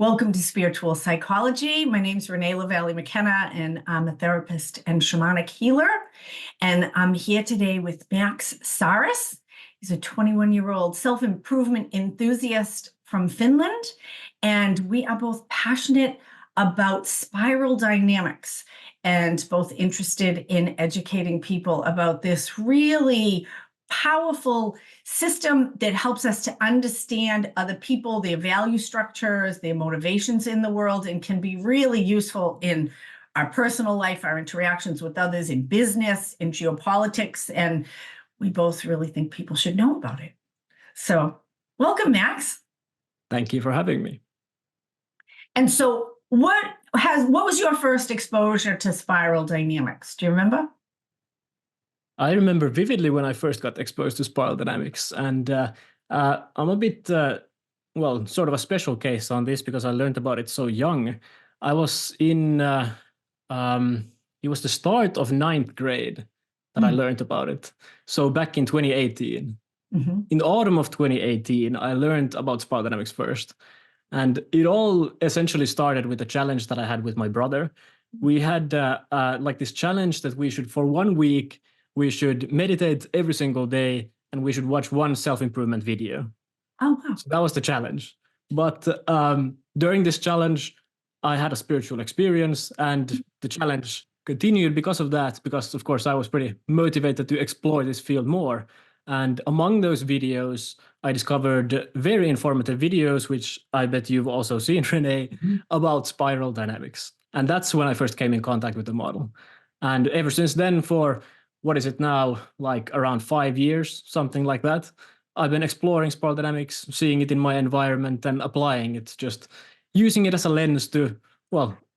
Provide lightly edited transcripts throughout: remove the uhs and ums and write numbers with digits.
Welcome to Spiritual Psychology. My name is Renee Lavallee Mckenna, and I'm a therapist and shamanic healer. And I'm here today with Max Saris. He's a 21-year-old self-improvement enthusiast from Finland. And we are both passionate about spiral dynamics and both interested in educating people about this really powerful system that helps us to understand other people, their value structures, their motivations in the world, and can be really useful in our personal life, our interactions with others, in business, in geopolitics. And we both really think people should know about it. So welcome, Max. Thank you for having me. And so what was your first exposure to spiral dynamics? Do you remember? I remember vividly when I first got exposed to spiral dynamics, and I'm a bit, sort of a special case on this because I learned about it so young. I was in, it was the start of 9th grade that I learned about it. So back in 2018, in the autumn of 2018, I learned about spiral dynamics first. And it all essentially started with a challenge that I had with my brother. We had like this challenge that we should, for 1 week, we should meditate every single day, and we should watch one self-improvement video. Oh, wow. So that was the challenge. But during this challenge, I had a spiritual experience, and the challenge continued because of that, because, of course, I was pretty motivated to explore this field more. And among those videos, I discovered very informative videos, which I bet you've also seen, Renee, about spiral dynamics. And that's when I first came in contact with the model. And ever since then, for what is it now, like around 5 years, something like that, I've been exploring spiral dynamics, seeing it in my environment and applying it, just using it as a lens to,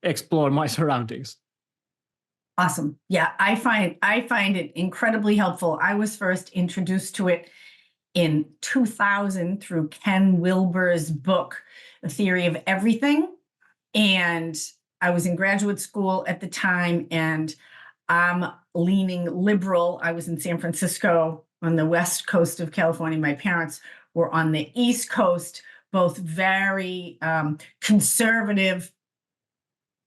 explore my surroundings. Awesome. Yeah, I find it incredibly helpful. I was first introduced to it in 2000 through Ken Wilber's book, The Theory of Everything. And I was in graduate school at the time, and I'm leaning liberal. I was in San Francisco on the west coast of California. My parents were on the East Coast, both very conservative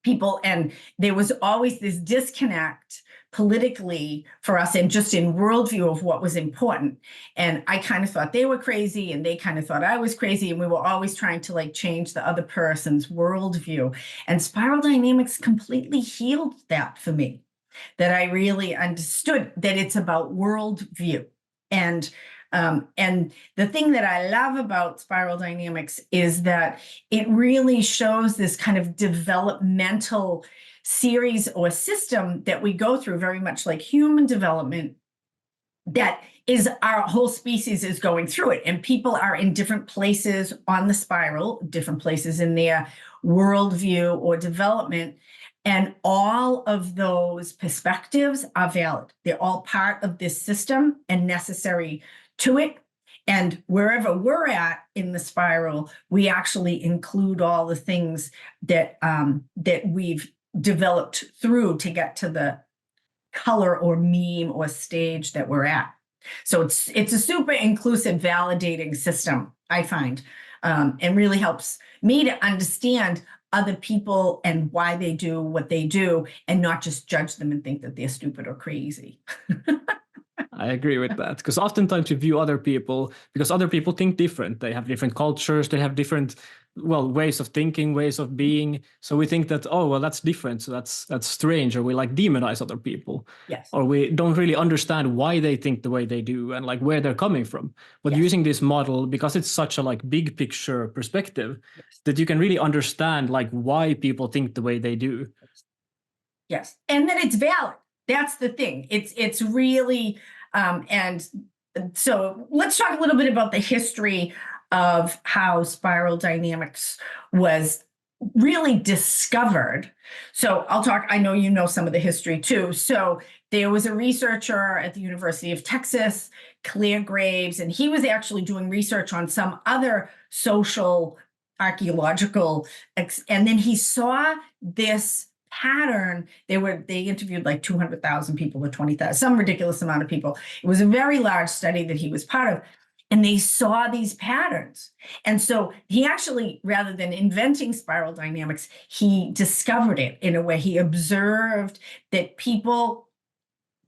people. And there was always this disconnect politically for us and just in worldview of what was important. And I kind of thought they were crazy, and they kind of thought I was crazy. And we were always trying to like change the other person's worldview. And spiral dynamics completely healed that for me, that I really understood that it's about worldview. And the thing that I love about spiral dynamics is that it really shows this kind of developmental series or system that we go through, very much like human development, that is our whole species is going through it. And people are in different places on the spiral, different places in their worldview or development. And all of those perspectives are valid. They're all part of this system and necessary to it. And wherever we're at in the spiral, we actually include all the things that that we've developed through to get to the color or meme or stage that we're at. So it's a super inclusive, validating system, I find, and really helps me to understand other people and why they do what they do, and not just judge them and think that they're stupid or crazy. I agree with that, because oftentimes we view other people, because other people think different. They have different cultures, they have different, ways of thinking, ways of being. So we think that, oh, well, that's different, so that's strange, or we like demonize other people. Yes. Or we don't really understand why they think the way they do and like where they're coming from. But Yes. using this model, because it's such a like big picture perspective, that you can really understand like why people think the way they do. Yes, and that it's valid. That's the thing. It's really, and so let's talk a little bit about the history of how spiral dynamics was really discovered. So I know you know some of the history too. So there was a researcher at the University of Texas, Claire Graves, and he was actually doing research on some other social archaeological, and then he saw this pattern. They interviewed like 200,000 people or 20,000, some ridiculous amount of people. It was a very large study that he was part of. And they saw these patterns. And so he actually, rather than inventing spiral dynamics, he discovered it in a way. He observed that people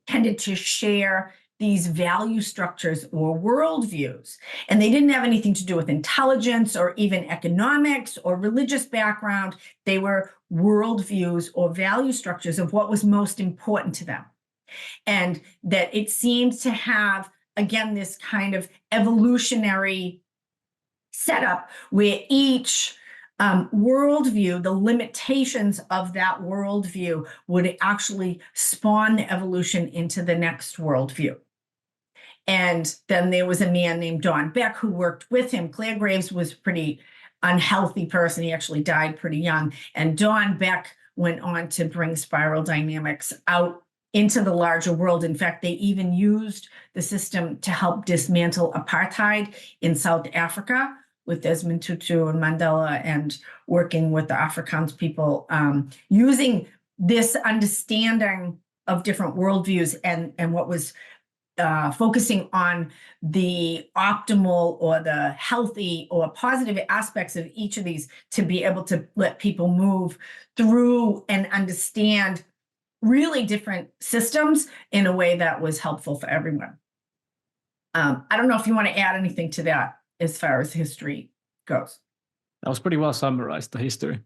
tended to share these value structures or worldviews. And they didn't have anything to do with intelligence or even economics or religious background. They were worldviews or value structures of what was most important to them. And that it seemed to have, again, this kind of evolutionary setup where each worldview, the limitations of that worldview would actually spawn the evolution into the next worldview. And then there was a man named Don Beck who worked with him. Clare Graves was a pretty unhealthy person. He actually died pretty young. And Don Beck went on to bring spiral dynamics out into the larger world. In fact, they even used the system to help dismantle apartheid in South Africa with Desmond Tutu and Mandela, and working with the Afrikaans people, using this understanding of different worldviews and what was focusing on the optimal or the healthy or positive aspects of each of these to be able to let people move through and understand really different systems in a way that was helpful for everyone. I don't know if you want to add anything to that as far as history goes. That was pretty well summarized, the history.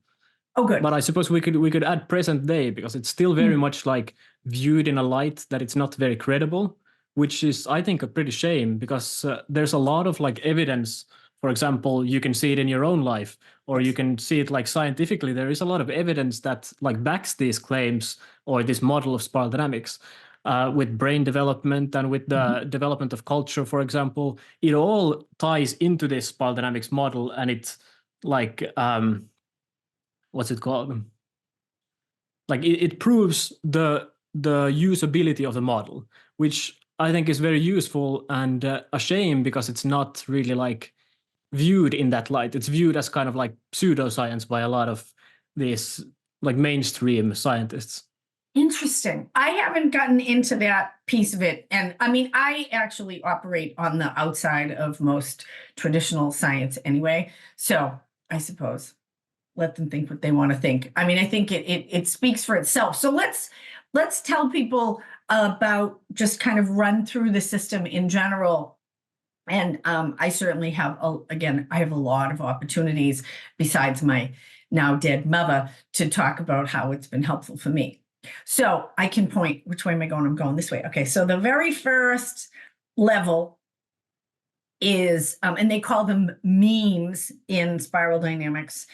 Oh, good. But I suppose we could add present day, because it's still very much like viewed in a light that it's not very credible, which is, I think, a pretty shame, because there's a lot of like evidence. For example, you can see it in your own life, or you can see it like scientifically. There is a lot of evidence that like backs these claims or this model of spiral dynamics. With brain development and with the development of culture, for example, it all ties into this spiral dynamics model, and it's like, what's it called? Like it proves the usability of the model, which I think is very useful, and a shame because it's not really like viewed in that light. It's viewed as kind of like pseudoscience by a lot of these like mainstream scientists. Interesting. I haven't gotten into that piece of it. And I mean, I actually operate on the outside of most traditional science anyway. So I suppose let them think what they want to think. I mean, I think it speaks for itself. So let's tell people about, just kind of run through the system in general. And I certainly have, I have a lot of opportunities besides my now dead mother to talk about how it's been helpful for me. So I can point, which way am I going? I'm going this way. Okay, so the very first level is, and they call them memes in spiral dynamics,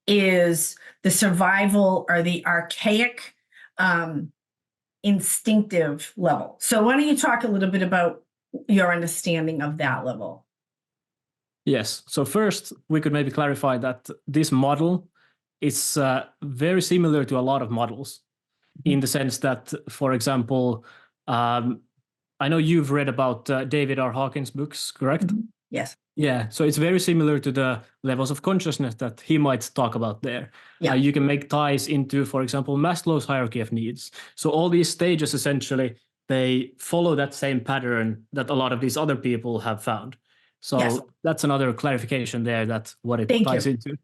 is the survival or the archaic instinctive level. So why don't you talk a little bit about your understanding of that level? Yes. So first, we could maybe clarify that this model is very similar to a lot of models, in the sense that, for example, I know you've read about David R. Hawkins' books, correct? Yes. Yeah, so it's very similar to the levels of consciousness that he might talk about there. Yeah. You can make ties into, for example, Maslow's hierarchy of needs. So all these stages, essentially, they follow that same pattern that a lot of these other people have found. So Yes. That's another clarification there, that's what it Thank ties you. into.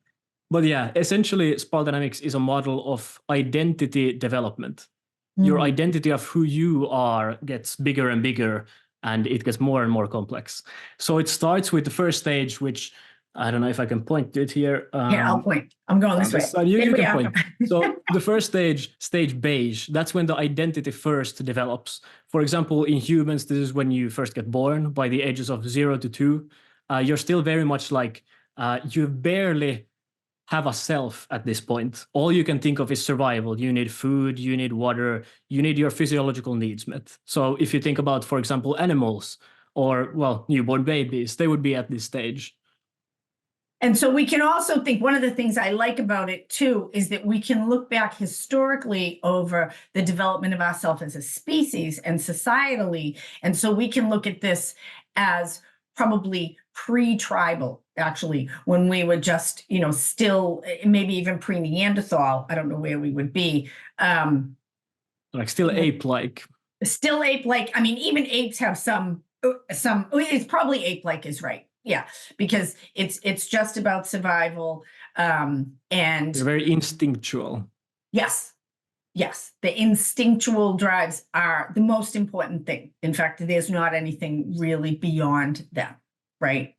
But yeah, essentially, spiral dynamics is a model of identity development. Your identity of who you are gets bigger and bigger, and it gets more and more complex. So it starts with the first stage, which I don't know if I can point to it here. Here, I'll point. I'm going this way. Side, you can are. point. So the first stage beige, that's when the identity first develops. For example, in humans, this is when you first get born, by the ages of 0 to 2. You're still very much like, you barely have a self at this point. All you can think of is survival. You need food, you need water, you need your physiological needs met. So if you think about, for example, animals or, well, newborn babies, they would be at this stage. And so we can also think, one of the things I like about it too is that we can look back historically over the development of ourselves as a species and societally. And so we can look at this as probably pre-tribal, actually, when we were just, still, maybe even pre-Neanderthal. I don't know where we would be. Like still ape-like. Still ape-like. I mean, even apes have some It's probably ape-like is right. Yeah, because it's just about survival. And They're very instinctual. yes, yes, the instinctual drives are the most important thing. In fact, there's not anything really beyond them, right?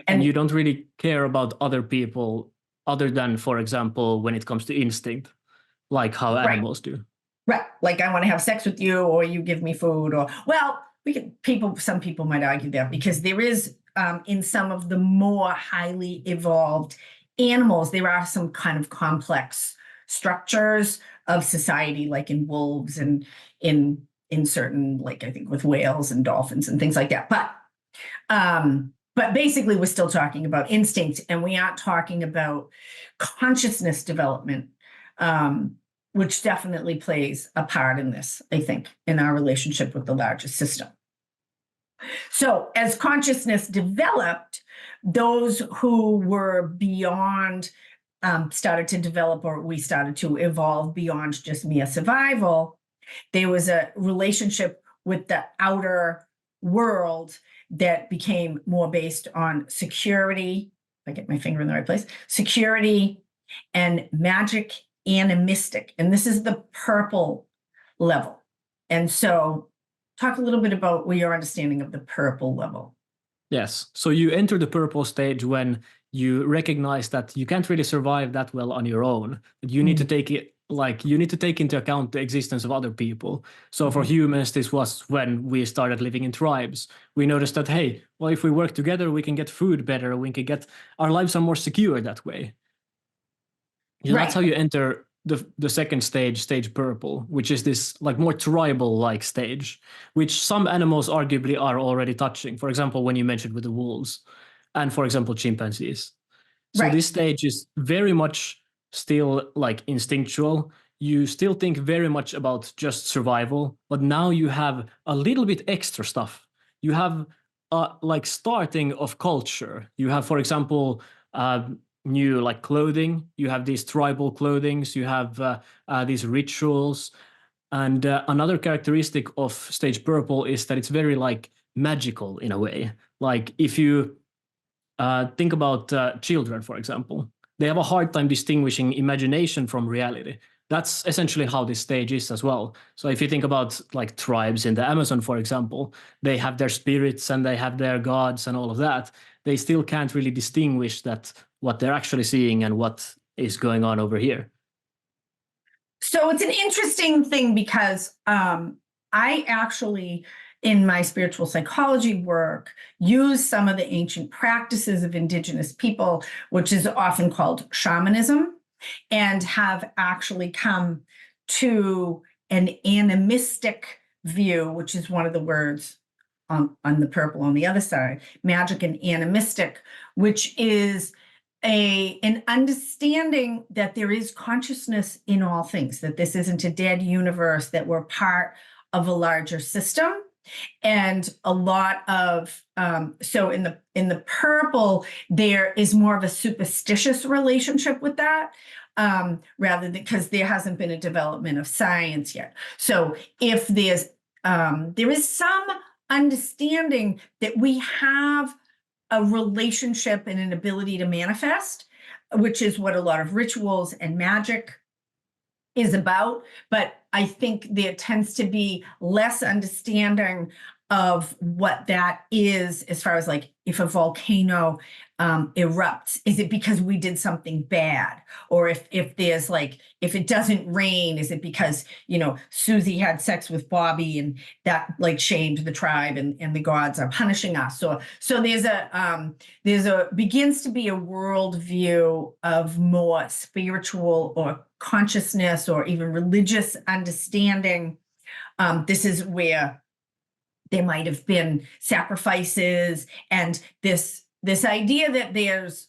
And you don't really care about other people other than, for example, when it comes to instinct, like how animals do. Right. Like I want to have sex with you, or you give me food, or well, some people might argue that because there is in some of the more highly evolved animals, there are some kind of complex structures of society, like in wolves and in certain, like I think with whales and dolphins and things like that. But basically we're still talking about instinct, and we aren't talking about consciousness development. Which definitely plays a part in this, I think, in our relationship with the larger system. So as consciousness developed, those who were beyond started to develop, or we started to evolve beyond just mere survival. There was a relationship with the outer world that became more based on security. If I get my finger in the right place, security and magic animistic, and this is the purple level. And so talk a little bit about your understanding of the purple level. Yes, so you enter the purple stage when you recognize that you can't really survive that well on your own. You need to take it, like you need to take into account the existence of other people. So for humans, this was when we started living in tribes. We noticed that, hey, well, if we work together, we can get food better, we can get, our lives are more secure that way. Yeah, that's how you enter the second stage, stage purple, which is this like more tribal-like stage, which some animals arguably are already touching. For example, when you mentioned with the wolves, and for example, chimpanzees. So this stage is very much still like instinctual. You still think very much about just survival, but now you have a little bit extra stuff. You have like starting of culture. You have, for example, new like clothing, you have these tribal clothings, you have these rituals, and another characteristic of stage purple is that it's very like magical in a way. Like if you think about children, for example, they have a hard time distinguishing imagination from reality. That's essentially how this stage is as well. So if you think about like tribes in the Amazon, for example, they have their spirits and they have their gods and all of that. They still can't really distinguish that what they're actually seeing and what is going on over here. So it's an interesting thing because I actually, in my spiritual psychology work, use some of the ancient practices of indigenous people, which is often called shamanism, and have actually come to an animistic view, which is one of the words on the purple on the other side, magic and animistic, which is an understanding that there is consciousness in all things, that this isn't a dead universe, that we're part of a larger system. And a lot of so in the purple, there is more of a superstitious relationship with that, rather than because there hasn't been a development of science yet. So if there is some understanding that we have a relationship and an ability to manifest, which is what a lot of rituals and magic is about. But I think there tends to be less understanding of what that is, as far as like if a volcano erupts, is it because we did something bad? Or if there's like, if it doesn't rain, is it because, you know, Susie had sex with Bobby and that like shamed the tribe and the gods are punishing us? So there's begins to be a worldview of more spiritual or consciousness or even religious understanding. This is where there might have been sacrifices and this idea that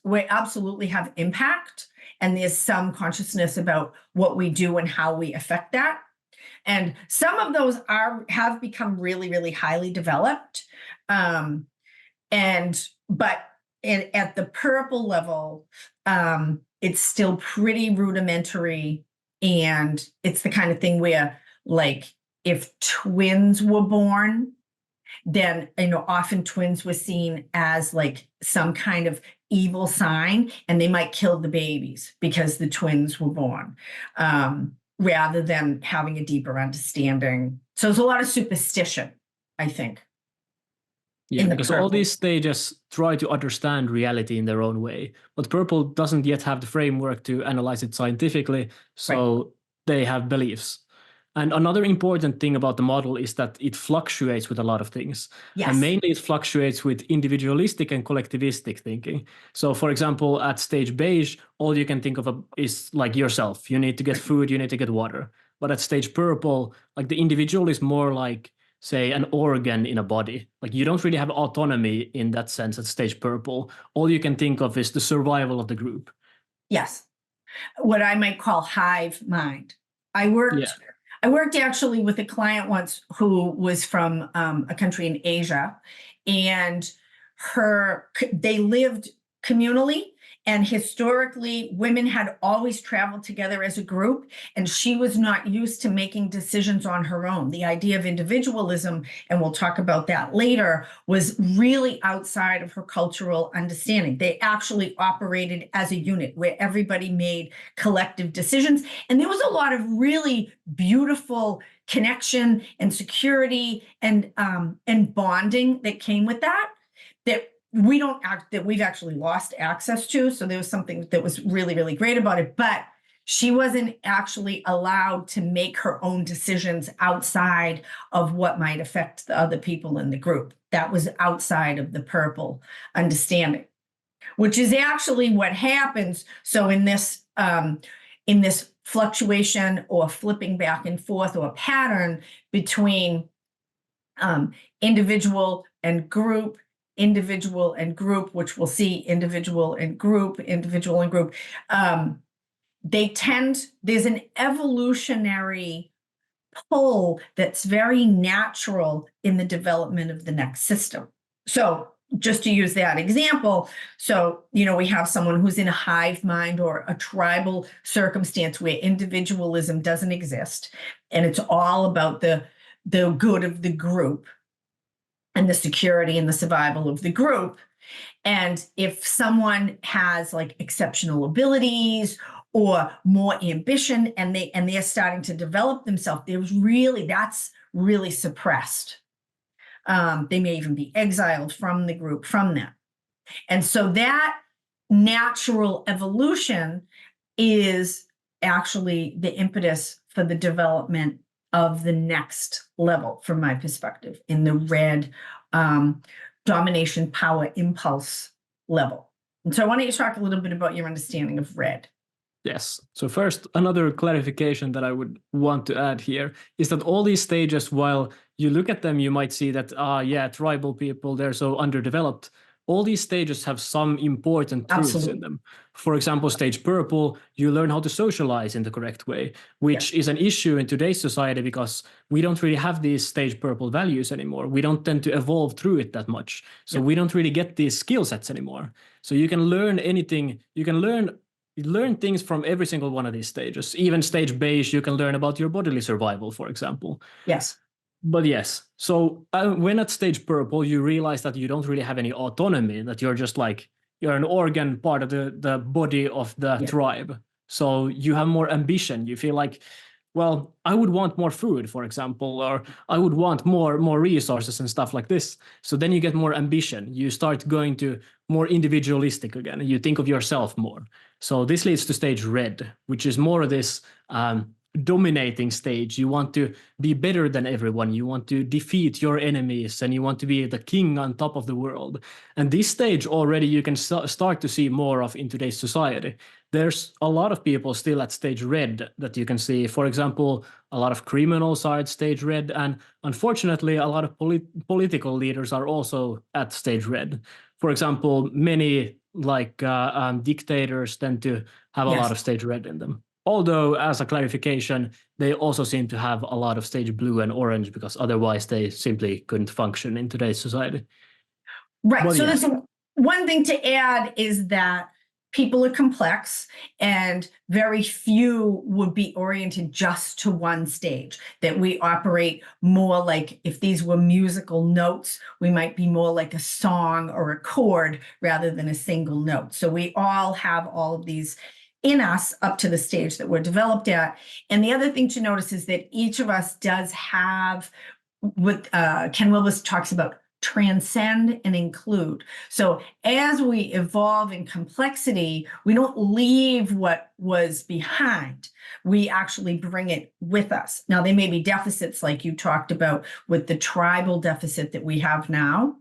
we absolutely have impact and there's some consciousness about what we do and how we affect that. And some of those have become really, really highly developed. But at the purple level, it's still pretty rudimentary. And it's the kind of thing where, like, if twins were born, then, often twins were seen as like some kind of evil sign, and they might kill the babies because the twins were born, rather than having a deeper understanding. So there's a lot of superstition, I think. Yeah, because all these stages try to understand reality in their own way, but purple doesn't yet have the framework to analyze it scientifically, so they have beliefs. And another important thing about the model is that it fluctuates with a lot of things. Yes. And mainly it fluctuates with individualistic and collectivistic thinking. So for example, at stage beige, all you can think of is like yourself. You need to get food, you need to get water. But at stage purple, like the individual is more like, say, an organ in a body. Like you don't really have autonomy in that sense at stage purple. All you can think of is the survival of the group. Yes. What I might call hive mind. I worked actually with a client once who was from a country in Asia, and they lived communally, and historically women had always traveled together as a group, and she was not used to making decisions on her own. The idea of individualism, and we'll talk about that later, was really outside of her cultural understanding. They actually operated as a unit where everybody made collective decisions, and there was a lot of really beautiful connection and security and bonding that came with that we've actually lost access to. So there was something that was really, really great about it, but she wasn't actually allowed to make her own decisions outside of what might affect the other people in the group. That was outside of the purple understanding, which is actually what happens. So in this fluctuation or flipping back and forth or pattern between individual and group, which we'll see individual and group, there's an evolutionary pull that's very natural in the development of the next system. So just to use that example, so, we have someone who's in a hive mind or a tribal circumstance where individualism doesn't exist, and it's all about the good of the group and the security and the survival of the group. And if someone has like exceptional abilities or more ambition, and they're starting to develop themselves, that's really suppressed. They may even be exiled from the group from that. And so that natural evolution is actually the impetus for the development of the next level, from my perspective, in the red domination power impulse level. And so why don't you talk a little bit about your understanding of red? Yes. So first, another clarification that I would want to add here is that all these stages, while you look at them, you might see that, tribal people, they're so underdeveloped. All these stages have some important truths in them. For example, stage purple, you learn how to socialize in the correct way, which is an issue in today's society because we don't really have these stage purple values anymore. We don't tend to evolve through it that much. So we don't really get these skill sets anymore. So you can learn anything. You can learn things from every single one of these stages. Even stage beige, you can learn about your bodily survival, for example. Yes. But yes, so when at stage purple, you realize that you don't really have any autonomy, that you're just like, you're an organ part of the body of the tribe. So you have more ambition. You feel like, well, I would want more food, for example, or I would want more resources and stuff like this. So then you get more ambition. You start going to more individualistic again. You think of yourself more. So this leads to stage red, which is more of this dominating stage. You want to be better than everyone. You want to defeat your enemies, and you want to be the king on top of the world. And this stage already you can start to see more of in today's society. There's a lot of people still at stage red that you can see. For example, a lot of criminals are at stage red, and unfortunately, a lot of political leaders are also at stage red. For example, many dictators tend to have a lot of stage red in them. Although, as a clarification, they also seem to have a lot of stage blue and orange because otherwise they simply couldn't function in today's society. Right. But so there's one thing to add is that people are complex, and very few would be oriented just to one stage, that we operate more like, if these were musical notes, we might be more like a song or a chord rather than a single note. So we all have all of these in us up to the stage that we're developed at. And the other thing to notice is that each of us does have what Ken Wilber talks about, transcend and include. So as we evolve in complexity, we don't leave what was behind. We actually bring it with us. Now, there may be deficits like you talked about with the tribal deficit that we have now.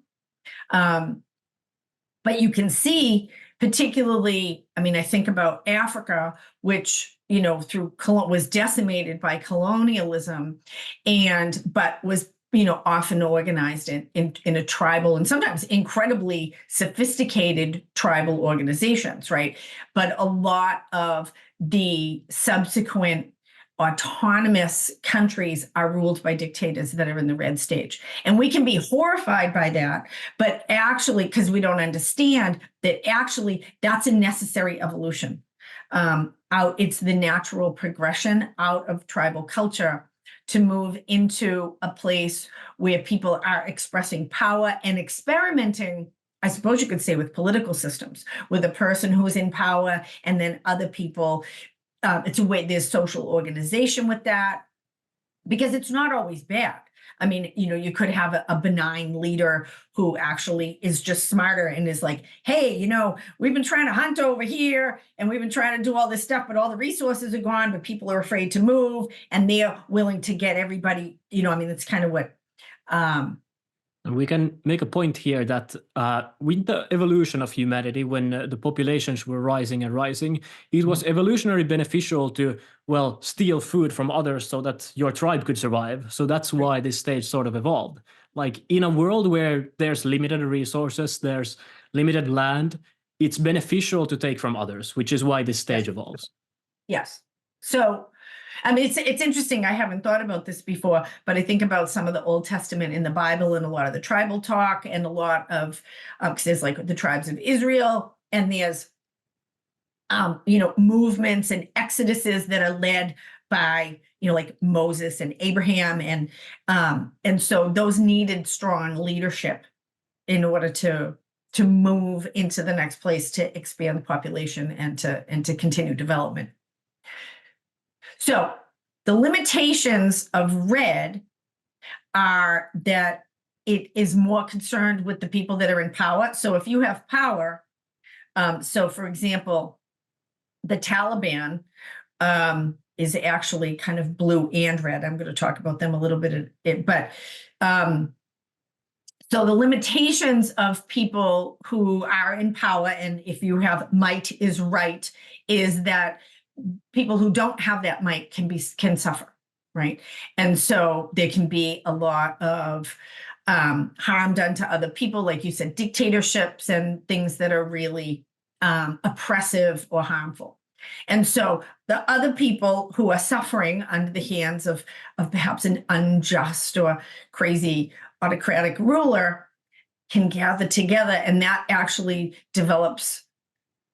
But you can see, particularly, I mean, I think about Africa, which, you know, was decimated by colonialism, but was, you know, often organized in a tribal and sometimes incredibly sophisticated tribal organizations, right? But a lot of the subsequent autonomous countries are ruled by dictators that are in the red stage. And we can be horrified by that, but actually, because we don't understand that actually that's a necessary evolution. It's the natural progression out of tribal culture to move into a place where people are expressing power and experimenting, I suppose you could say, with political systems, with a person who's in power and then other people. It's a way, there's social organization with that, because it's not always bad. I mean, you know, you could have a benign leader who actually is just smarter and is like, hey, you know, we've been trying to hunt over here and we've been trying to do all this stuff, but all the resources are gone, but people are afraid to move and they're willing to get everybody, you know, I mean, that's kind of what. And we can make a point here that with the evolution of humanity, when the populations were rising and rising, it was evolutionary beneficial to, well, steal food from others so that your tribe could survive. So that's why this stage sort of evolved. Like in a world where there's limited resources, there's limited land, it's beneficial to take from others, which is why this stage evolves. Yes. So, I mean, it's interesting. I haven't thought about this before, but I think about some of the Old Testament in the Bible and a lot of the tribal talk and a lot of, because there's like the tribes of Israel and there's, you know, movements and exoduses that are led by, you know, like Moses and Abraham. And so those needed strong leadership in order to move into the next place, to expand the population and to continue development. So the limitations of red are that it is more concerned with the people that are in power. So if you have power, so for example, the Taliban is actually kind of blue and red. I'm going to talk about them a little bit, but so the limitations of people who are in power, and if you have might is right, is that people who don't have that might can suffer, right? And so there can be a lot of harm done to other people, like you said, dictatorships and things that are really oppressive or harmful. And so the other people who are suffering under the hands of perhaps an unjust or crazy autocratic ruler can gather together, and that actually develops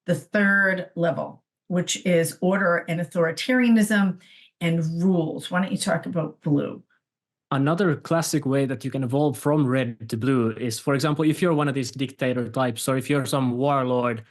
the third level, which is order and authoritarianism and rules. Why don't you talk about blue? Another classic way that you can evolve from red to blue is, for example, if you're one of these dictator types, or if you're some warlord.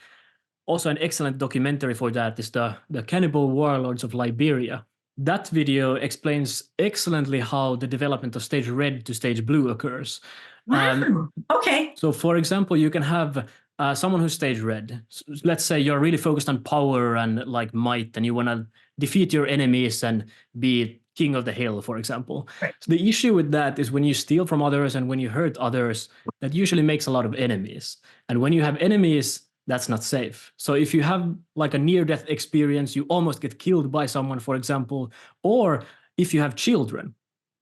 Also, an excellent documentary for that is the Cannibal Warlords of Liberia. That video explains excellently how the development of stage red to stage blue occurs. Wow. Okay. So, for example, you can have someone who's stage red. Let's say you're really focused on power and like might, and you want to defeat your enemies and be king of the hill, for example. Right. So the issue with that is when you steal from others and when you hurt others, that usually makes a lot of enemies. And when you have enemies, that's not safe. So if you have like a near-death experience, you almost get killed by someone, for example, or if you have children,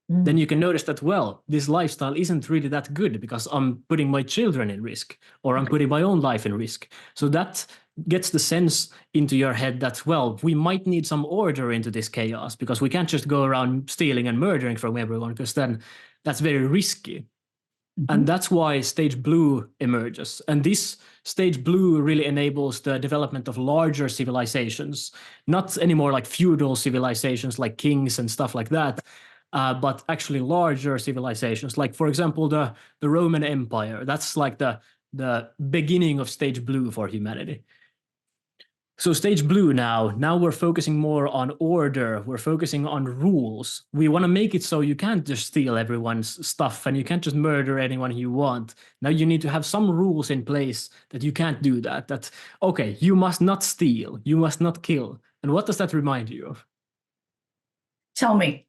then you can notice that, well, this lifestyle isn't really that good because I'm putting my children in risk, or I'm putting my own life in risk. So that gets the sense into your head that, well, we might need some order into this chaos, because we can't just go around stealing and murdering from everyone, because then that's very risky. And that's why stage blue emerges. And this stage blue really enables the development of larger civilizations, not anymore like feudal civilizations like kings and stuff like that, but actually larger civilizations. Like, for example, the Roman Empire. That's like the beginning of stage blue for humanity. So stage blue now we're focusing more on order. We're focusing on rules. We want to make it so you can't just steal everyone's stuff and you can't just murder anyone you want. Now you need to have some rules in place that you can't do that. That, okay, you must not steal, you must not kill. And what does that remind you of? Tell me.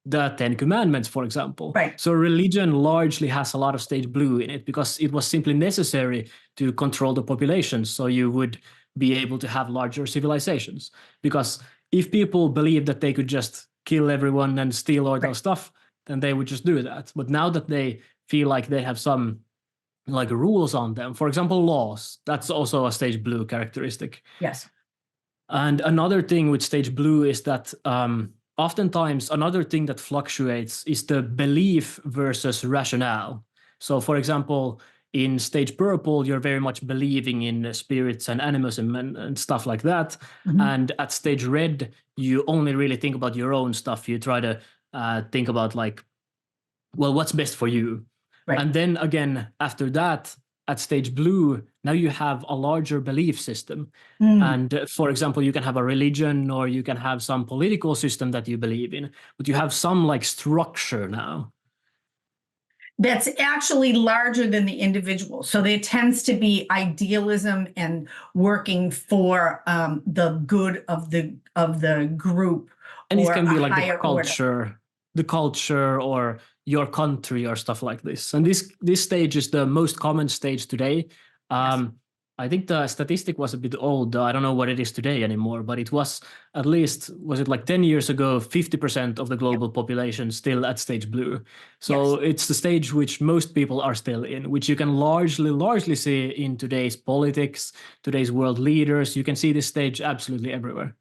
The Ten Commandments, for example. Right. So religion largely has a lot of stage blue in it because it was simply necessary to control the population. So you would be able to have larger civilizations. Because if people believed that they could just kill everyone and steal all their stuff, then they would just do that. But now that they feel like they have some like rules on them, for example, laws, that's also a stage blue characteristic. Yes. And another thing with stage blue is that oftentimes another thing that fluctuates is the belief versus rationale. So for example, in stage purple, you're very much believing in spirits and animism and stuff like that. And at stage red, you only really think about your own stuff. You try to think about like, well, what's best for you? Right. And then again, after that, at stage blue, now you have a larger belief system. And for example, you can have a religion or you can have some political system that you believe in, but you have some like structure now. That's actually larger than the individual. So there tends to be idealism and working for the good of the group. And it can be like the culture or your country or stuff like this. And this stage is the most common stage today. Yes. I think the statistic was a bit old. I don't know what it is today anymore, but it was at least, was it like 10 years ago, 50% of the global population still at stage blue. So it's the stage which most people are still in, which you can largely see in today's politics, today's world leaders. You can see this stage absolutely everywhere.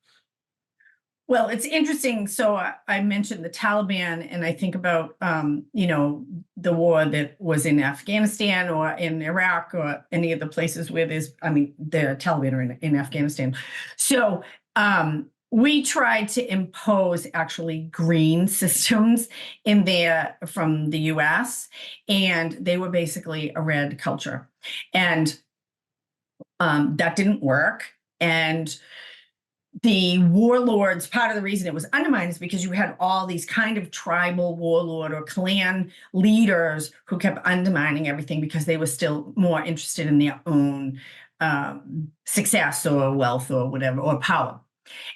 Well, it's interesting. So I mentioned the Taliban, and I think about, you know, the war that was in Afghanistan or in Iraq or any of the places where there's, I mean, the Taliban are in Afghanistan. So we tried to impose actually green systems in there from the US, and they were basically a red culture. And that didn't work. And the warlords, part of the reason it was undermined is because you had all these kind of tribal warlord or clan leaders who kept undermining everything because they were still more interested in their own success or wealth or whatever, or power.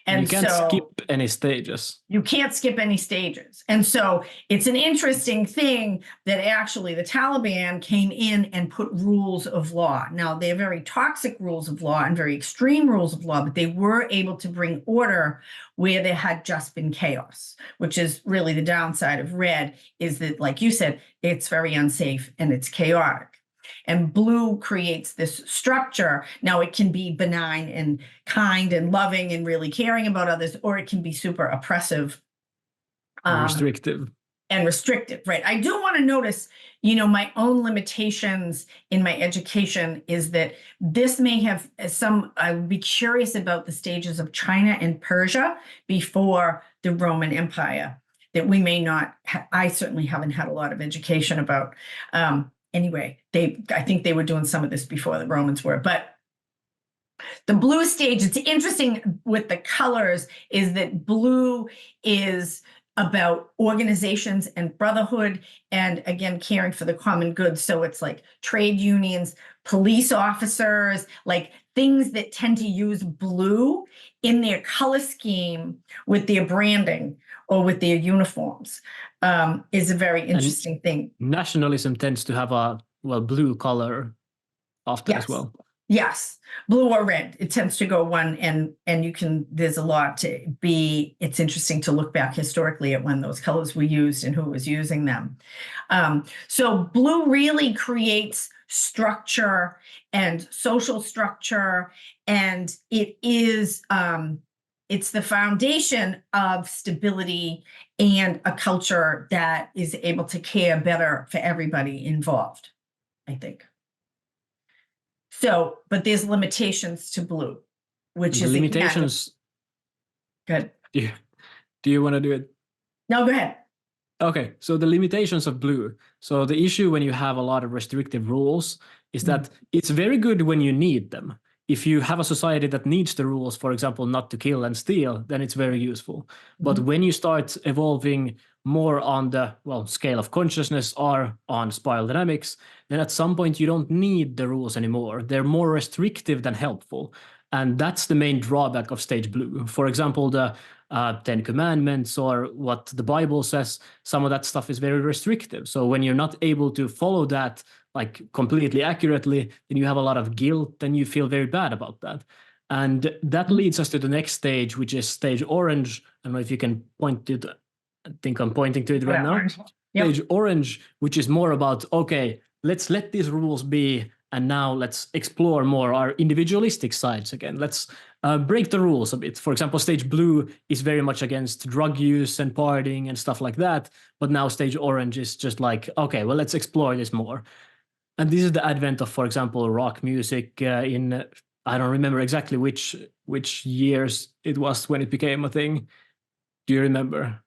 And you can't skip any stages. You can't skip any stages. And so it's an interesting thing that actually the Taliban came in and put rules of law. Now, they're very toxic rules of law and very extreme rules of law, but they were able to bring order where there had just been chaos, which is really the downside of red, is that, like you said, it's very unsafe and it's chaotic. And blue creates this structure. Now, it can be benign and kind and loving and really caring about others, or it can be super oppressive. Restrictive. And restrictive, right? I do want to notice, you know, my own limitations in my education is that this may have I would be curious about the stages of China and Persia before the Roman Empire that we may not, I certainly haven't had a lot of education about. Anyway, I think they were doing some of this before the Romans were, but the blue stage, it's interesting with the colors is that blue is about organizations and brotherhood and, again, caring for the common good. So it's like trade unions, police officers, like things that tend to use blue in their color scheme with their branding or with their uniforms. Is a very interesting thing. Nationalism tends to have a blue color often as well. Yes, blue or red. It tends to go one, and there's a lot to be. It's interesting to look back historically at when those colors were used and who was using them. So blue really creates structure and social structure, and it is it's the foundation of stability and a culture that is able to care better for everybody involved, I think. So, but there's limitations to blue, which The is limitations. Good. Do you want to do it? No, go ahead. Okay, so the limitations of blue. So the issue when you have a lot of restrictive rules is that it's very good when you need them. If you have a society that needs the rules, for example, not to kill and steal, then it's very useful. But when you start evolving more on the, well, scale of consciousness or on spiral dynamics, then at some point you don't need the rules anymore. They're more restrictive than helpful. And that's the main drawback of stage blue. For example, the Ten Commandments or what the Bible says, some of that stuff is very restrictive. So when you're not able to follow that like completely accurately, then you have a lot of guilt and you feel very bad about that. And that leads us to the next stage, which is stage orange. I don't know if you can point to it. I think I'm pointing to it right now. Orange. Yep. Stage orange, which is more about, okay, let's let these rules be. And now let's explore more our individualistic sides again. Let's break the rules a bit. For example, stage blue is very much against drug use and partying and stuff like that. But now stage orange is just like, okay, well, let's explore this more. And this is the advent of, for example, rock music in, I don't remember exactly which years it was when it became a thing. Do you remember?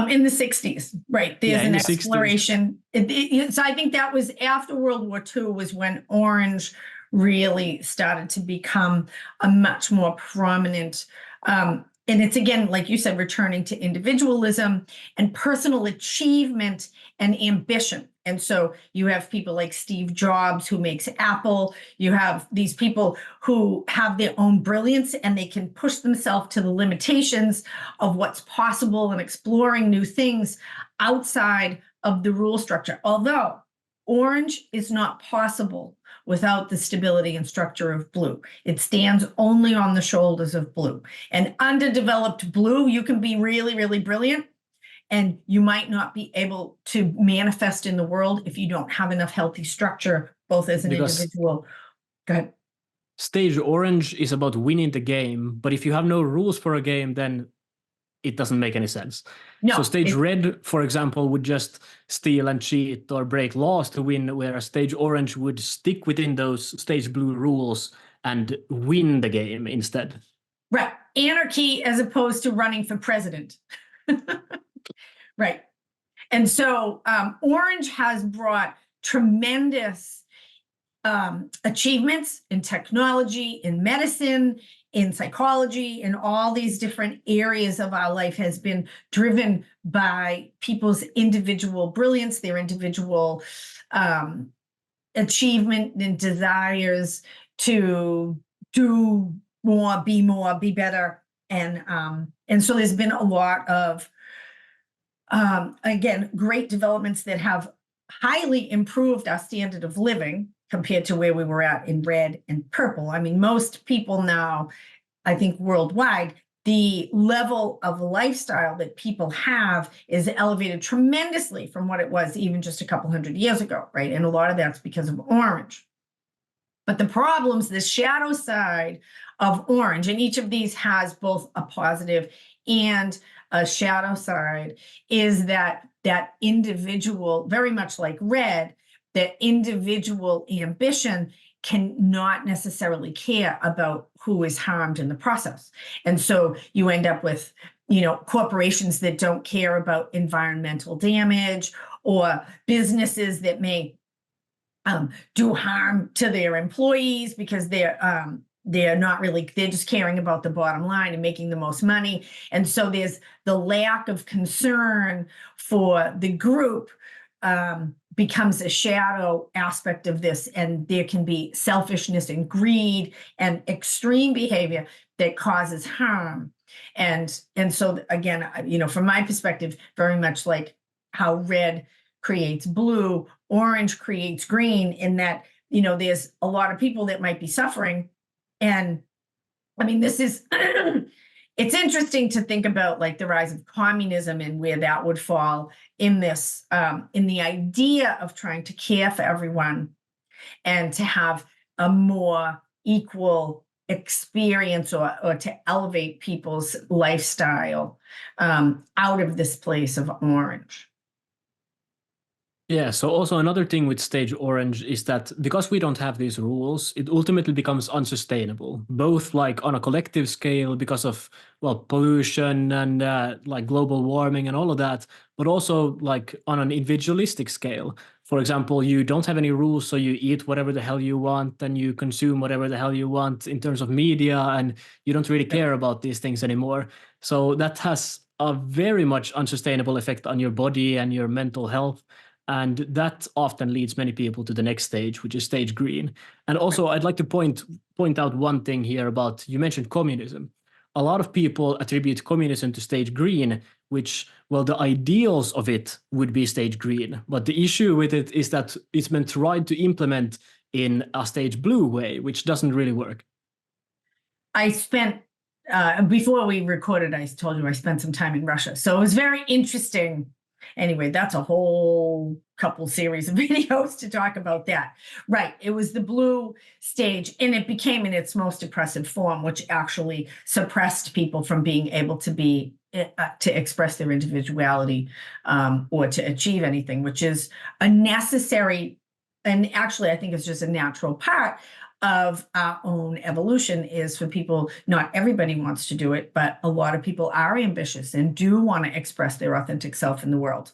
In the 60s, right? There's an exploration. So I think that was after World War II was when orange really started to become a much more prominent, and it's again, like you said, returning to individualism and personal achievement and ambition. And so you have people like Steve Jobs, who makes Apple. You have these people who have their own brilliance and they can push themselves to the limitations of what's possible and exploring new things outside of the rule structure. Although orange is not possible without the stability and structure of blue. It stands only on the shoulders of blue. And underdeveloped blue, you can be really, really brilliant, and you might not be able to manifest in the world if you don't have enough healthy structure, both as an individual. Go ahead. Stage orange is about winning the game, but if you have no rules for a game, then it doesn't make any sense. No, so stage red, for example, would just steal and cheat or break laws to win, whereas stage orange would stick within those stage blue rules and win the game instead. Right. Anarchy as opposed to running for president. Right. And so orange has brought tremendous achievements in technology, in medicine, in psychology, in all these different areas of our life, has been driven by people's individual brilliance, their individual achievement and desires to do more, be better. And so there's been a lot of, again, great developments that have highly improved our standard of living compared to where we were at in red and purple. I mean, most people now, I think worldwide, the level of lifestyle that people have is elevated tremendously from what it was even just a couple hundred years ago, right? And a lot of that's because of orange. But the problems, the shadow side of orange, and each of these has both a positive and a shadow side, is that individual, very much like red, that individual ambition can not necessarily care about who is harmed in the process. And so you end up with, corporations that don't care about environmental damage, or businesses that may do harm to their employees because they're not really, they're just caring about the bottom line and making the most money. And so there's the lack of concern for the group becomes a shadow aspect of this. And there can be selfishness and greed and extreme behavior that causes harm. And so again, from my perspective, very much like how red creates blue, orange creates green, in that, there's a lot of people that might be suffering. And I mean, this is, it's interesting to think about like the rise of communism and where that would fall in this, in the idea of trying to care for everyone and to have a more equal experience or to elevate people's lifestyle out of this place of orange. Yeah, so also another thing with stage orange is that because we don't have these rules, it ultimately becomes unsustainable, both like on a collective scale because of, well, pollution and like global warming and all of that, but also like on an individualistic scale. For example, you don't have any rules, so you eat whatever the hell you want and you consume whatever the hell you want in terms of media, and you don't really care about these things anymore. So that has a very much unsustainable effect on your body and your mental health. And that often leads many people to the next stage, which is stage green. And also, I'd like to point out one thing here about, you mentioned communism. A lot of people attribute communism to stage green, which, well, the ideals of it would be stage green. But the issue with it is that it's been tried to implement in a stage blue way, which doesn't really work. I spent, before we recorded, I told you I spent some time in Russia. So it was very interesting. Anyway, that's a whole couple series of videos to talk about that. Right. It was the blue stage, and it became in its most oppressive form, which actually suppressed people from being able to be to express their individuality or to achieve anything, which is a necessary, and actually I think it's just a natural part of our own evolution, is for people. Not everybody wants to do it, but a lot of people are ambitious and do want to express their authentic self in the world.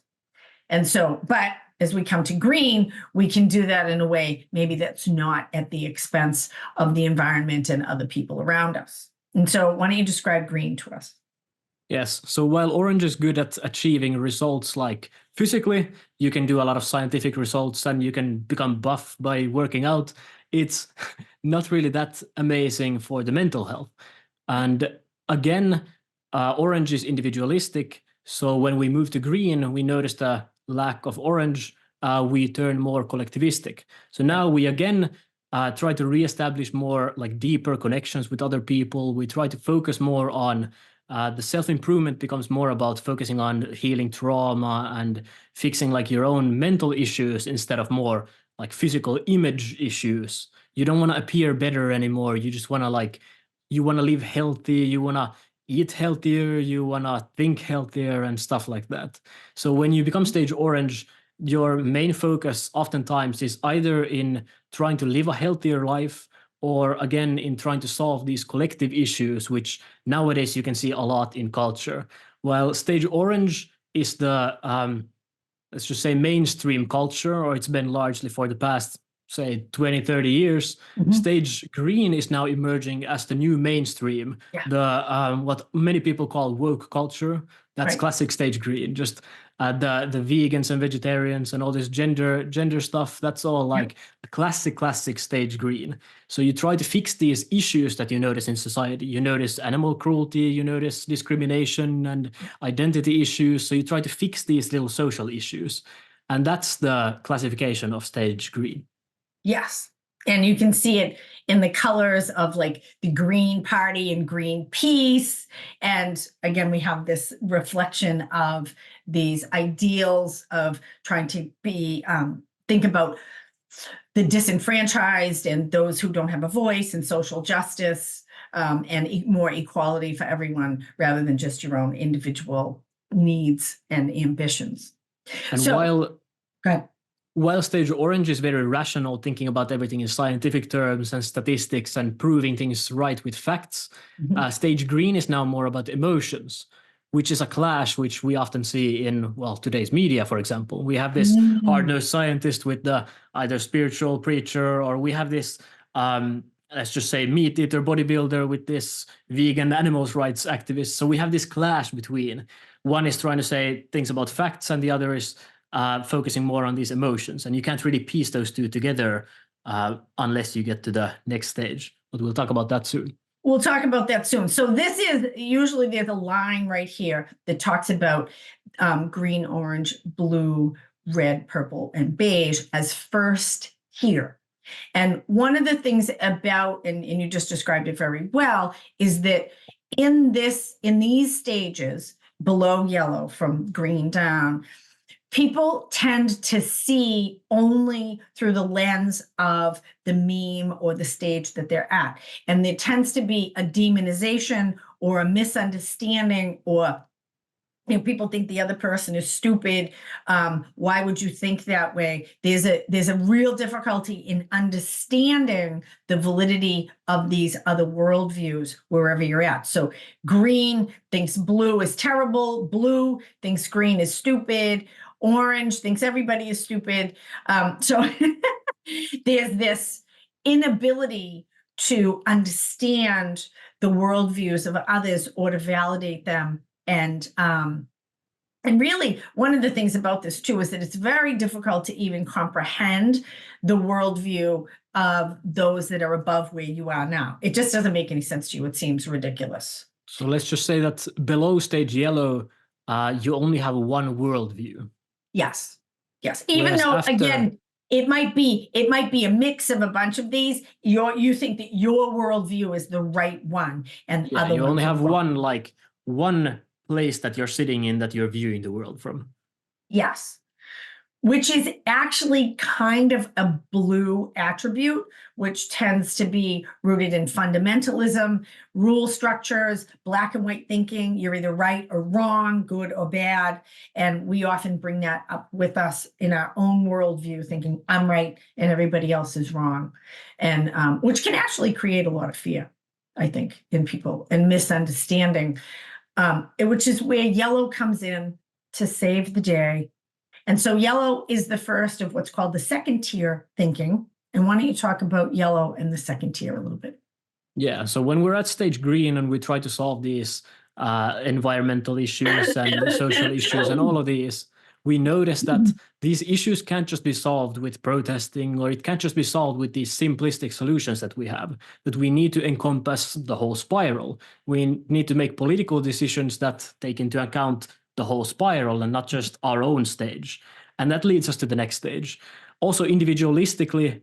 And so, but as we come to green, we can do that in a way maybe that's not at the expense of the environment and other people around us. And so why don't you describe green to us? Yes. So while orange is good at achieving results like physically, you can do a lot of scientific results and you can become buff by working out, it's not really that amazing for the mental health. And again, orange is individualistic. So when we move to green, we notice the lack of orange. We turn more collectivistic. So now we again try to reestablish more like deeper connections with other people. We try to focus more on the self-improvement becomes more about focusing on healing trauma and fixing like your own mental issues instead of more like physical image issues. You don't want to appear better anymore. You just want to you want to live healthy. You want to eat healthier. You want to think healthier and stuff like that. So when you become stage orange, your main focus oftentimes is either in trying to live a healthier life, or again, in trying to solve these collective issues, which nowadays you can see a lot in culture. While stage orange is the, let's just say, mainstream culture, or it's been largely for the past, say, 20, 30 years, stage green is now emerging as the new mainstream. The what many people call woke culture, that's classic stage green. Just the vegans and vegetarians and all this gender stuff, that's all like classic stage green. So you try to fix these issues that you notice in society. You notice animal cruelty, you notice discrimination and identity issues. So you try to fix these little social issues. And that's the classification of stage green. Yes. And you can see it in the colors of like the Green Party and Greenpeace. And again, we have this reflection of these ideals of trying to be, think about the disenfranchised and those who don't have a voice, and social justice, and more equality for everyone rather than just your own individual needs and ambitions. And so, go ahead. While stage orange is very rational, thinking about everything in scientific terms and statistics and proving things right with facts, stage green is now more about emotions, which is a clash which we often see in, well, today's media, for example. We have this hard-nosed scientist with the either spiritual preacher, or we have this, let's just say, meat-eater bodybuilder with this vegan animals rights activist. So we have this clash between, one is trying to say things about facts and the other is focusing more on these emotions. And you can't really piece those two together unless you get to the next stage. But we'll talk about that soon. We'll talk about that soon. So this is, usually there's a line right here that talks about green, orange, blue, red, purple, and beige as first here. And one of the things about, and you just described it very well, is that in these stages below yellow from green down, people tend to see only through the lens of the meme or the stage that they're at. And there tends to be a demonization or a misunderstanding, or people think the other person is stupid. Why would you think that way? There's a real difficulty in understanding the validity of these other worldviews wherever you're at. So green thinks blue is terrible. Blue thinks green is stupid. Orange thinks everybody is stupid. So there's this inability to understand the worldviews of others or to validate them. And really, one of the things about this too is that it's very difficult to even comprehend the worldview of those that are above where you are now. It just doesn't make any sense to you. It seems ridiculous. So let's just say that below stage yellow, you only have one worldview. Yes. Even Whereas though, again, it might be a mix of a bunch of these. You think that your worldview is the right one, and other you ones only have wrong. one place that you're sitting in that you're viewing the world from. Yes. Which is actually kind of a blue attribute, which tends to be rooted in fundamentalism, rule structures, black and white thinking. You're either right or wrong, good or bad. And we often bring that up with us in our own worldview, thinking I'm right and everybody else is wrong. And which can actually create a lot of fear, I think, in people, and misunderstanding, which is where yellow comes in to save the day. And so yellow is the first of what's called the second tier thinking. And why don't you talk about yellow and the second tier a little bit? Yeah, so when we're at stage green and we try to solve these environmental issues and social issues and all of these, we notice that these issues can't just be solved with protesting, or it can't just be solved with these simplistic solutions that we have, that we need to encompass the whole spiral. We need to make political decisions that take into account the whole spiral and not just our own stage. And that leads us to the next stage. Also, individualistically,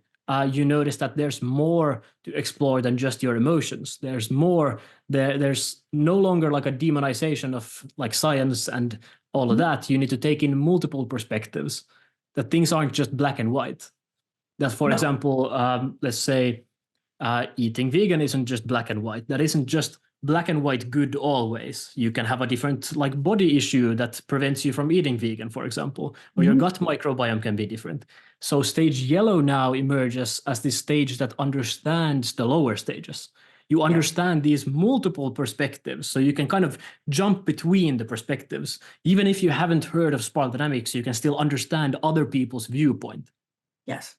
you notice that there's more to explore than just your emotions. There's more. There's no longer like a demonization of like science and all of that. You need to take in multiple perspectives, that things aren't just black and white. That, for example, let's say eating vegan isn't just black and white. That isn't just black and white good always. You can have a different like body issue that prevents you from eating vegan, for example, or your gut microbiome can be different. So stage yellow now emerges as this stage that understands the lower stages. You understand these multiple perspectives, so you can kind of jump between the perspectives. Even if you haven't heard of spiral dynamics, you can still understand other people's viewpoint. Yes.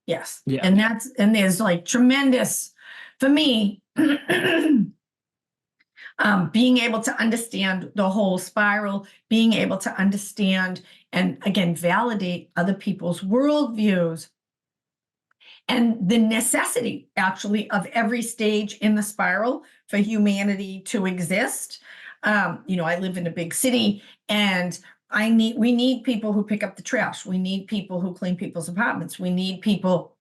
Yeah. And there's like tremendous, for me, being able to understand the whole spiral, being able to understand and again validate other people's worldviews, and the necessity actually of every stage in the spiral for humanity to exist. I live in a big city, and we need people who pick up the trash. We need people who clean people's apartments. We need people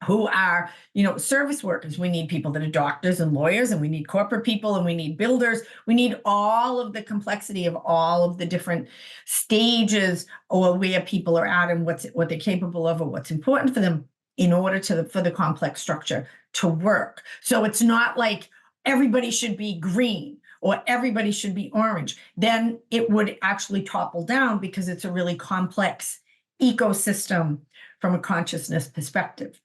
who are, service workers. We need people that are doctors and lawyers, and we need corporate people, and we need builders. We need all of the complexity of all of the different stages or where people are at and what they're capable of or what's important for them in order for the complex structure to work. So it's not like everybody should be green or everybody should be orange. Then it would actually topple down because it's a really complex ecosystem from a consciousness perspective.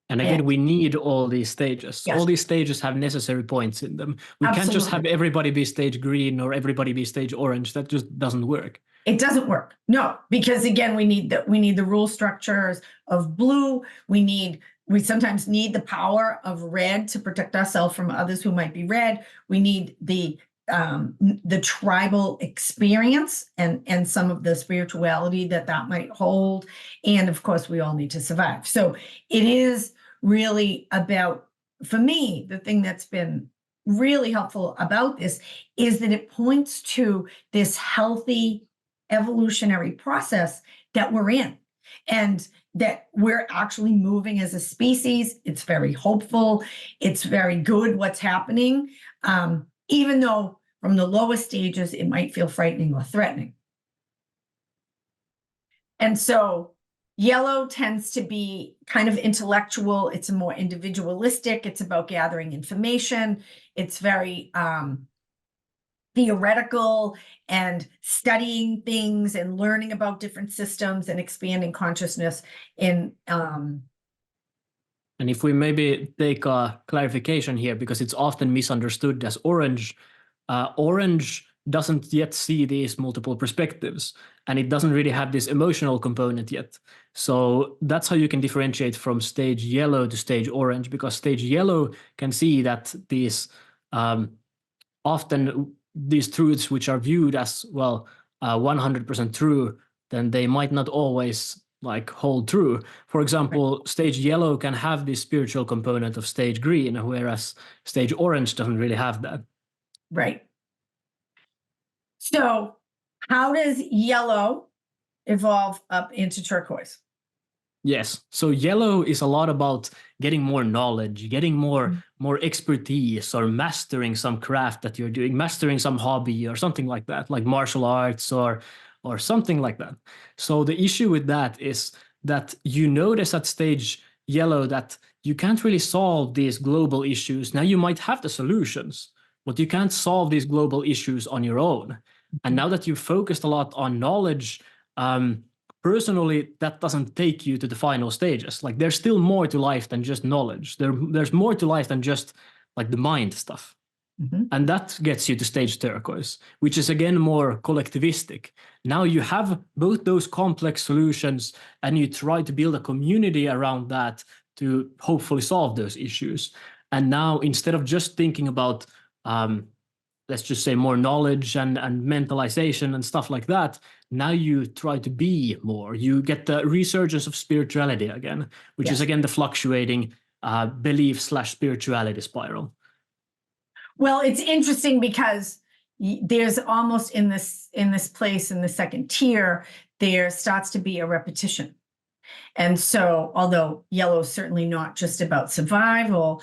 And again, we need all these stages. Yes. All these stages have necessary points in them. We can't just have everybody be stage green or everybody be stage orange. That just doesn't work. It doesn't work. No, because again, we need the rule structures of blue. We sometimes need the power of red to protect ourselves from others who might be red. We need the tribal experience and some of the spirituality that might hold. And of course, we all need to survive. So it is really about, for me, the thing that's been really helpful about this is that it points to this healthy evolutionary process that we're in, and that we're actually moving as a species. It's very hopeful. It's very good what's happening, even though from the lowest stages, it might feel frightening or threatening. And so yellow tends to be kind of intellectual. It's a more individualistic. It's about gathering information. It's very theoretical and studying things and learning about different systems and expanding consciousness in And if we maybe take a clarification here, because it's often misunderstood as orange, orange doesn't yet see these multiple perspectives, and it doesn't really have this emotional component yet. So that's how you can differentiate from stage yellow to stage orange, because stage yellow can see that these often these truths which are viewed as, well, 100% true, then they might not always like hold true. For example, stage yellow can have this spiritual component of stage green, whereas stage orange doesn't really have that. Right. So how does yellow evolve up into turquoise? Yes. So yellow is a lot about getting more knowledge, getting more expertise, or mastering some craft that you're doing, mastering some hobby or something like that, like martial arts or something like that. So the issue with that is that you notice at stage yellow that you can't really solve these global issues. Now you might have the solutions, but you can't solve these global issues on your own. And now that you've focused a lot on knowledge, personally, that doesn't take you to the final stages. Like, there's still more to life than just knowledge. There's more to life than just like the mind stuff. And that gets you to stage turquoise, which is again more collectivistic. Now you have both those complex solutions, and you try to build a community around that to hopefully solve those issues. And now, instead of just thinking about let's just say more knowledge and mentalization and stuff like that, now you try to be more. You get the resurgence of spirituality again, which is again the fluctuating belief/spirituality spiral. Well, it's interesting because there's almost in this place, in the second tier, there starts to be a repetition. And so, although yellow is certainly not just about survival,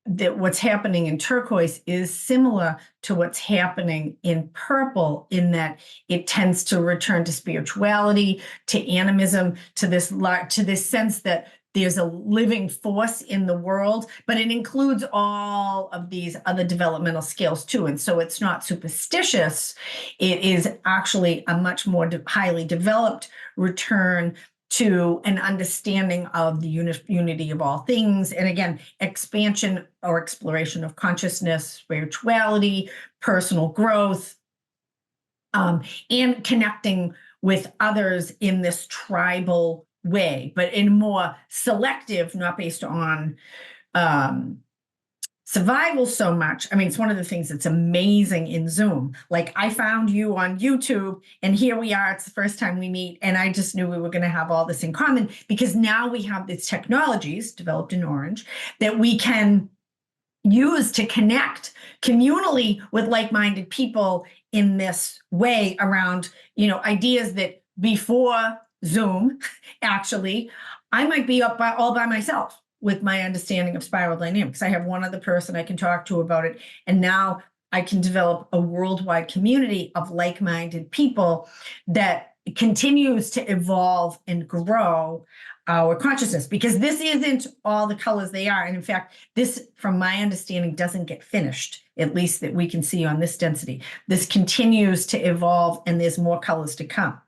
what's happening in turquoise is similar to what's happening in purple, in that it tends to return to spirituality, to animism, to this sense that there's a living force in the world, but it includes all of these other developmental scales too. And so it's not superstitious. It is actually a much more highly developed return to an understanding of the unity of all things. And again, expansion or exploration of consciousness, spirituality, personal growth, and connecting with others in this tribal way, but in more selective, not based on survival so much. I mean, it's one of the things that's amazing in Zoom. Like, I found you on YouTube, and here we are. It's the first time we meet, and I just knew we were going to have all this in common, because now we have these technologies developed in Orange that we can use to connect communally with like-minded people in this way around, ideas that before Zoom, actually, I might be all by myself with my understanding of spiral dynamics. I have one other person I can talk to about it. And now I can develop a worldwide community of like-minded people that continues to evolve and grow our consciousness, because this isn't all the colors they are. And in fact, this, from my understanding, doesn't get finished, at least that we can see on this density. This continues to evolve, and there's more colors to come.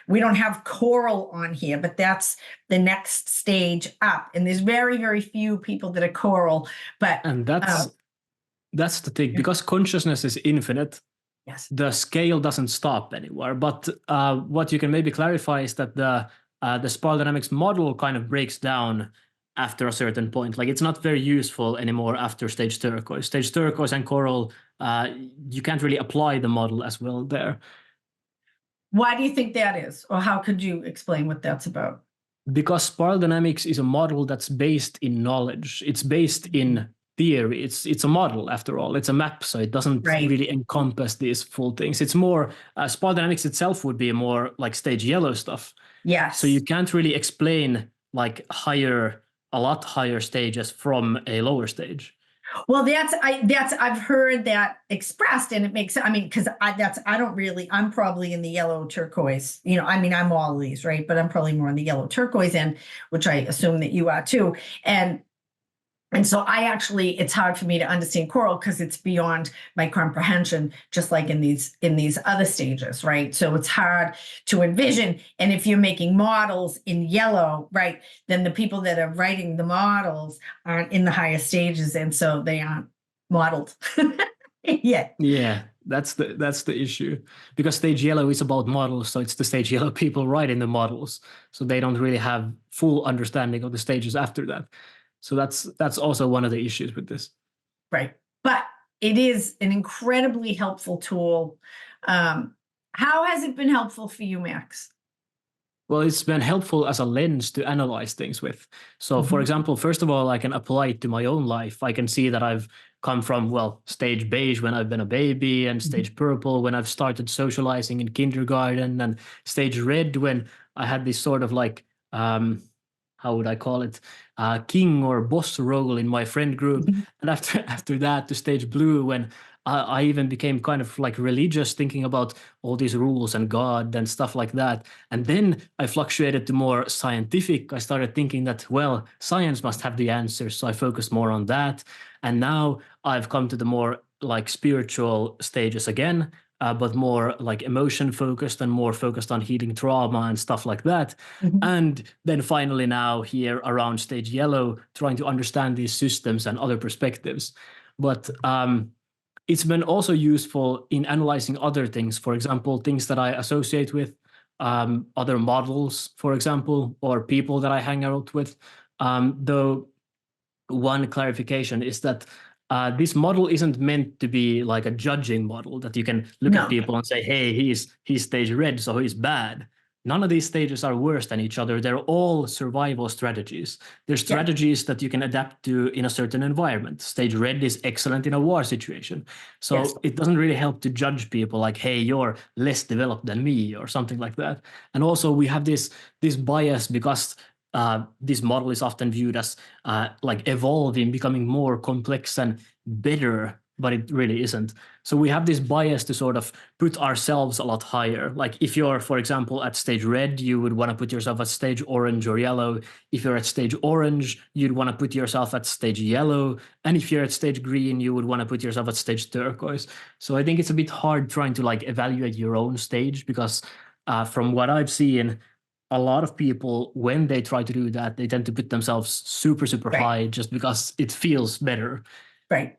We don't have coral on here, but that's the next stage up. And there's very, very few people that are coral. And that's the thing, because consciousness is infinite. Yes. The scale doesn't stop anywhere. But what you can maybe clarify is that the spiral dynamics model kind of breaks down after a certain point. Like, it's not very useful anymore after stage turquoise. Stage turquoise and coral, you can't really apply the model as well there. Why do you think that is? Or how could you explain what that's about? Because spiral dynamics is a model that's based in knowledge. It's based in theory. It's a model, after all. It's a map, so it doesn't really encompass these full things. It's more, spiral dynamics itself would be more like stage yellow stuff. Yes. So you can't really explain like a lot higher stages from a lower stage. Well, I've heard that expressed, and it makes, I mean, because I'm probably in the yellow turquoise, I mean, I'm all of these, right? But I'm probably more on the yellow turquoise end, which I assume that you are too. And so it's hard for me to understand coral because it's beyond my comprehension, just like in these other stages, right? So it's hard to envision. And if you're making models in yellow, right, then the people that are writing the models aren't in the higher stages, and so they aren't modeled yet. Yeah, that's the issue, because stage yellow is about models, so it's the stage yellow people writing the models, so they don't really have full understanding of the stages after that. So that's also one of the issues with this. Right. But it is an incredibly helpful tool. How has it been helpful for you, Max? Well, it's been helpful as a lens to analyze things with. So, for example, first of all, I can apply it to my own life. I can see that I've come from, well, stage beige when I've been a baby, and stage purple when I've started socializing in kindergarten, and stage red when I had this sort of like, how would I call it, king or boss role in my friend group. And after that, to stage blue when I even became kind of like religious, thinking about all these rules and God and stuff like that. And then I fluctuated to more scientific. I started thinking that, well, science must have the answers. So I focused more on that. And now I've come to the more like spiritual stages again, but more like emotion focused and more focused on healing trauma and stuff like that. And then finally now here around stage yellow, trying to understand these systems and other perspectives. But it's been also useful in analyzing other things, for example, things that I associate with, other models, for example, or people that I hang out with. Though one clarification is that this model isn't meant to be like a judging model that you can look at people and say, hey, he's stage red, so he's bad. None of these stages are worse than each other. They're all survival strategies. They're strategies that you can adapt to in a certain environment. Stage red is excellent in a war situation. So it doesn't really help to judge people like, hey, you're less developed than me or something like that. And also we have this bias because this model is often viewed as like evolving, becoming more complex and better, but it really isn't. So we have this bias to sort of put ourselves a lot higher. Like if you're, for example, at stage red, you would want to put yourself at stage orange or yellow. If you're at stage orange, you'd want to put yourself at stage yellow. And if you're at stage green, you would want to put yourself at stage turquoise. So I think it's a bit hard trying to like evaluate your own stage because from what I've seen, a lot of people, when they try to do that, they tend to put themselves super, super high just because it feels better. Right.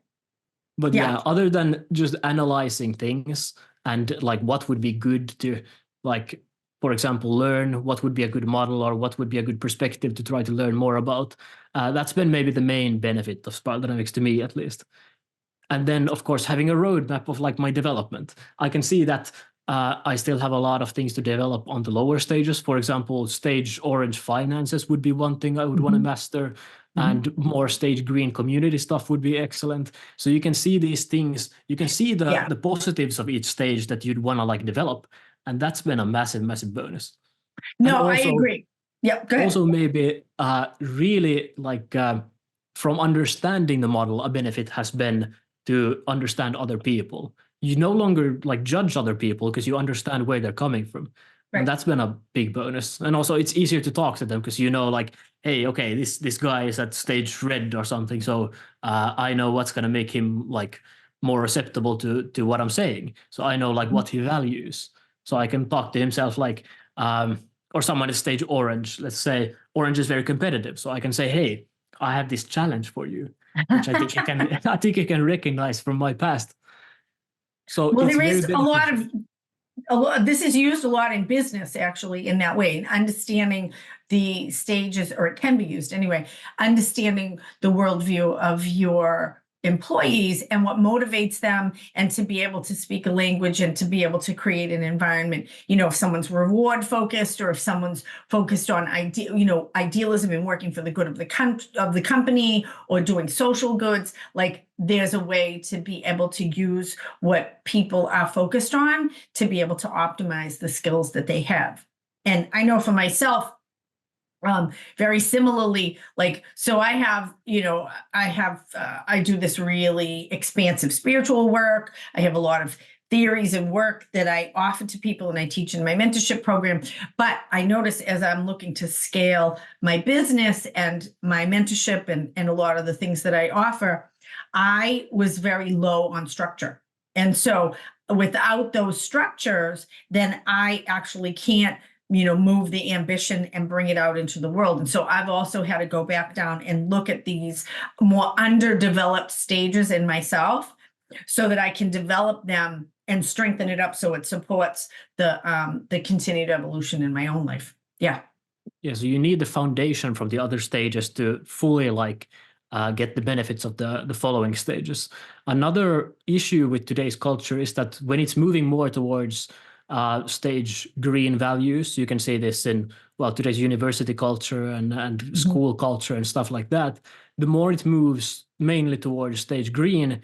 But yeah, other than just analyzing things and like what would be good to, like, for example, learn, what would be a good model or what would be a good perspective to try to learn more about, that's been maybe the main benefit of spiral dynamics to me, at least. And then, of course, having a roadmap of like my development. I can see that I still have a lot of things to develop on the lower stages. For example, stage orange finances would be one thing I would want to master. And more stage green community stuff would be excellent. So you can see these things, you can see the positives of each stage that you'd want to like develop. And that's been a massive, massive bonus. No, also, I agree. Yeah, go ahead. Also maybe really like from understanding the model, a benefit has been to understand other people. You no longer like judge other people because you understand where they're coming from. And that's been a big bonus. And also it's easier to talk to them because you know like, hey, okay, this guy is at stage red or something. So I know what's going to make him like more receptible to what I'm saying. So I know like what he values. So I can talk to himself like, or someone is stage orange. Let's say orange is very competitive. So I can say, hey, I have this challenge for you, which I think you can recognize from my past. So well, it's there is very beneficial. this is used a lot in business, actually, in that way, understanding the stages, or it can be used anyway, understanding the worldview of your employees and what motivates them, and to be able to speak a language and to be able to create an environment. If someone's reward focused, or if someone's focused on idealism and working for the good of the company, or doing social goods, like there's a way to be able to use what people are focused on to be able to optimize the skills that they have. And I know for myself, Very similarly, like, so I have, I do this really expansive spiritual work. I have a lot of theories and work that I offer to people and I teach in my mentorship program. But I notice as I'm looking to scale my business and my mentorship and a lot of the things that I offer, I was very low on structure. And so without those structures, then I actually can't move the ambition and bring it out into the world. And so I've also had to go back down and look at these more underdeveloped stages in myself so that I can develop them and strengthen it up so it supports the continued evolution in my own life. Yeah. Yeah, so you need the foundation from the other stages to fully get the benefits of the following stages. Another issue with today's culture is that when it's moving more towards stage green values, you can say this in, today's university culture and school culture and stuff like that, the more it moves mainly towards stage green,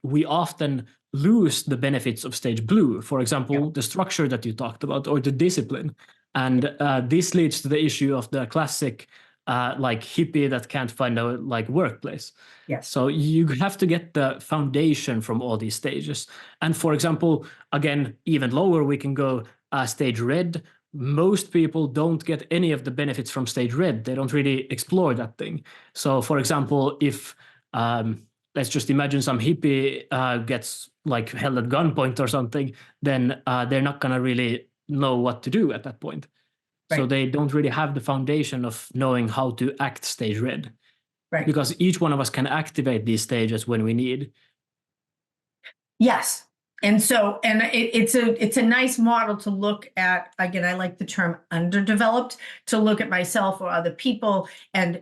we often lose the benefits of stage blue. For example, the structure that you talked about or the discipline. And this leads to the issue of the classic hippie that can't find a workplace. Yes. So you have to get the foundation from all these stages. And for example, again, even lower, we can go stage red. Most people don't get any of the benefits from stage red. They don't really explore that thing. So for example, if let's just imagine some hippie gets held at gunpoint or something, then they're not gonna really know what to do at that point. Right. So they don't really have the foundation of knowing how to act stage red. Right. Because each one of us can activate these stages when we need. Yes. And so, it's a nice model to look at. Again, I like the term underdeveloped, to look at myself or other people and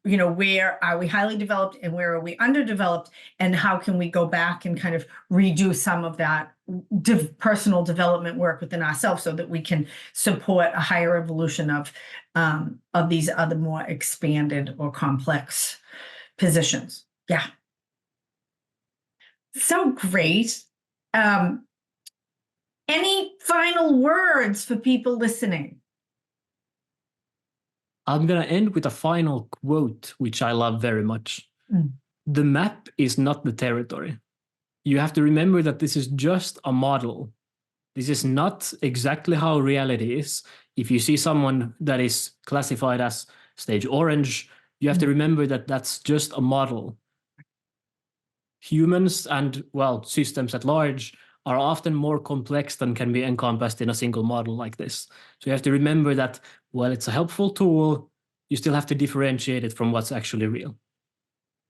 where are we highly developed and where are we underdeveloped, and how can we go back and kind of redo some of that personal development work within ourselves so that we can support a higher evolution of these other more expanded or complex positions. Yeah. So great. Any final words for people listening? I'm going to end with a final quote, which I love very much. The map is not the territory. You have to remember that this is just a model. This is not exactly how reality is. If you see someone that is classified as stage orange, you have to remember that that's just a model. Humans and, systems at large are often more complex than can be encompassed in a single model like this. So you have to remember that, it's a helpful tool, you still have to differentiate it from what's actually real.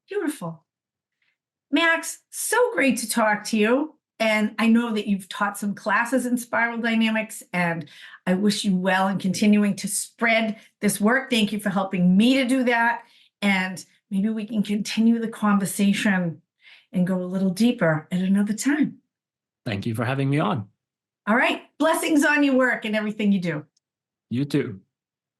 Beautiful. Max, so great to talk to you. And I know that you've taught some classes in spiral dynamics, and I wish you well in continuing to spread this work. Thank you for helping me to do that. And maybe we can continue the conversation and go a little deeper at another time. Thank you for having me on. All right. Blessings on your work and everything you do. You too.